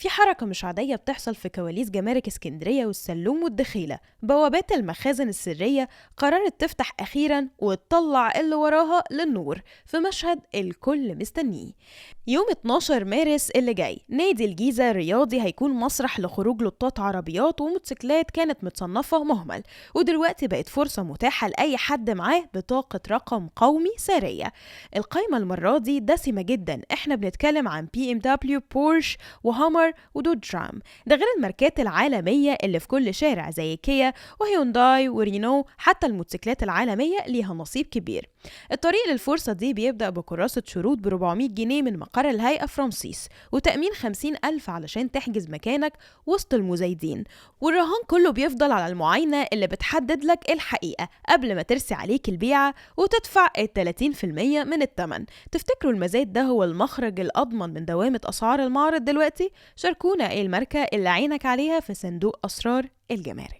في حركة مش عادية بتحصل في كواليس جمارك اسكندرية والسلوم والدخيلة. بوابات المخازن السرية قررت تفتح أخيرا وتطلع اللي وراها للنور في مشهد الكل مستنيه. يوم 12 مارس اللي جاي نادي الجيزة الرياضي هيكون مسرح لخروج لطات عربيات وموتوسيكلات كانت متصنفة مهمل، ودلوقتي بقت فرصة متاحة لأي حد معاه بطاقة رقم قومي سارية. القايمة المرة دي دسمة جدا، احنا بنتكلم عن BMW، بورش وهامر ودوج رام، ده غير الماركات العالمية اللي في كل شارع زي كيا وهيونداي ورينو. حتى الموتوسيكلات العالمية ليها نصيب كبير. الطريق للفرصة دي بيبدأ بكراسة شروط ب 400 جنيه من مقر الهيئة في رمسيس، وتأمين 50,000 علشان تحجز مكانك وسط المزايدين، والرهان كله بيفضل على المعاينة اللي بتحدد لك الحقيقة قبل ما ترسي عليك البيعة وتدفع 30% من الثمن. تفتكروا المزاد ده هو المخرج الأضمن من دوامة أسعار المعرض دلوقتي؟ شاركونا ايه الماركة اللي عينك عليها في صندوق أسرار الجمارك.